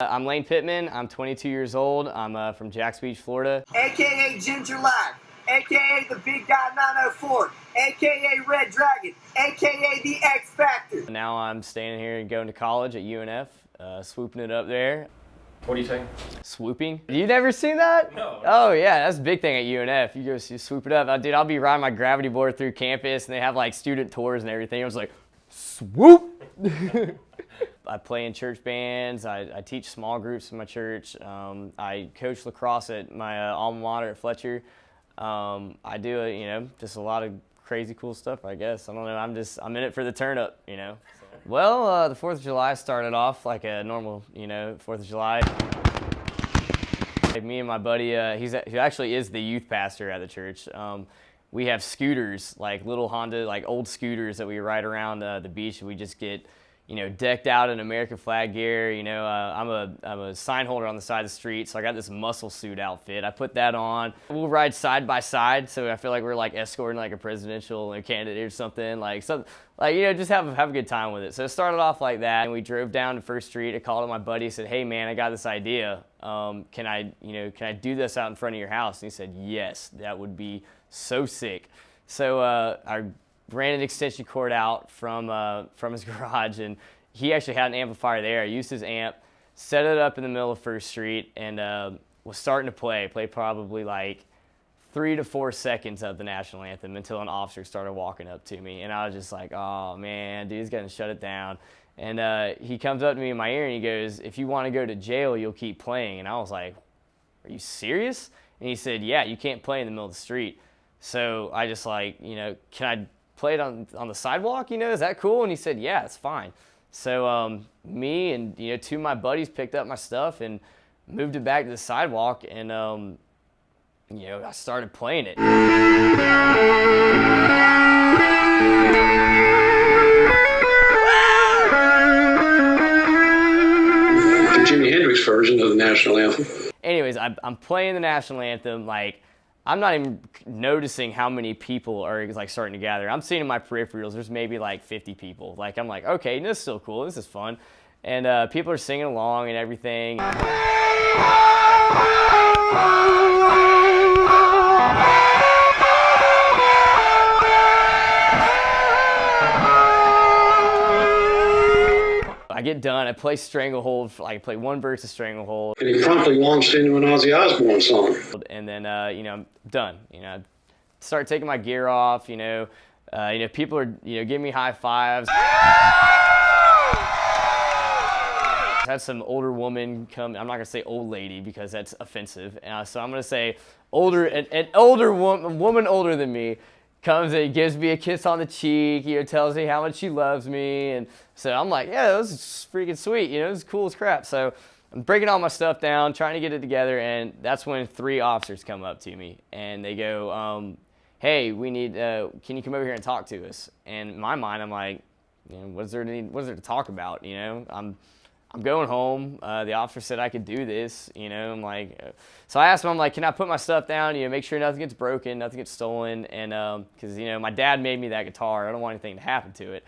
I'm Lane Pittman. I'm 22 years old. I'm from Jacks Beach, Florida. AKA Ginger Lime, AKA the Big Guy 904, AKA Red Dragon, AKA the X Factor. Now I'm staying here and going to college at UNF, swooping it up there. What are you saying? Swooping? You never seen that? No. Oh yeah, that's a big thing at UNF. You swoop it up. Dude, I'll be riding my gravity board through campus and they have like student tours and everything. I was like, swoop! I play in church bands. I teach small groups in my church. I coach lacrosse at my alma mater at Fletcher. I do, just a lot of crazy cool stuff, I guess. I don't know. I'm in it for the turn up, Well, the 4th of July started off like a normal, 4th of July. Like me and my buddy, he actually is the youth pastor at the church. We have scooters, like little Honda, like old scooters that we ride around the beach, and we just get, decked out in American flag gear. I'm a sign holder on the side of the street, so I got this muscle suit outfit. I put that on. We'll ride side by side, so I feel like we're like escorting like a presidential candidate or something. Just have a good time with it. So it started off like that, and we drove down to First Street. I called up my buddy, and said, "Hey man, I got this idea. Can I do this out in front of your house?" And he said, "Yes, that would be so sick." So I ran an extension cord out from his garage, and he actually had an amplifier there. I used his amp, set it up in the middle of First Street, and was starting to play probably like 3 to 4 seconds of the national anthem until an officer started walking up to me, and I was just like, oh man, dude, he's gonna shut it down. And he comes up to me in my ear and he goes, "If you want to go to jail, you'll keep playing." And I was like, "Are you serious?" And he said, "Yeah, you can't play in the middle of the street." So I just can I play it on the sidewalk? Is that cool? And he said, "Yeah, it's fine." So me and 2 of my buddies picked up my stuff and moved it back to the sidewalk, and I started playing it. The Jimi Hendrix version of the national anthem. Anyways, I'm playing the national anthem, like, I'm not even noticing how many people are like starting to gather. I'm seeing in my peripherals, there's maybe like 50 people. Like, I'm like, okay, this is still cool, this is fun. And people are singing along and everything. I get done, I play Stranglehold, I play one verse of Stranglehold. And he promptly launched into an Ozzy Osbourne song. And then, I'm done. I start taking my gear off, people are, giving me high fives. I had some older woman come, I'm not gonna say old lady because that's offensive. So I'm gonna say an older woman older than me comes and gives me a kiss on the cheek, tells me how much she loves me. And so I'm like, yeah, this is freaking sweet, this is cool as crap. So I'm breaking all my stuff down, trying to get it together, and that's when 3 officers come up to me and they go, "Hey, we need, can you come over here and talk to us?" And in my mind, I'm like, what is there to talk about? I'm going home. The officer said I could do this, I'm like, so I asked him, I'm like, can I put my stuff down, make sure nothing gets broken, nothing gets stolen, and because, my dad made me that guitar. I don't want anything to happen to it.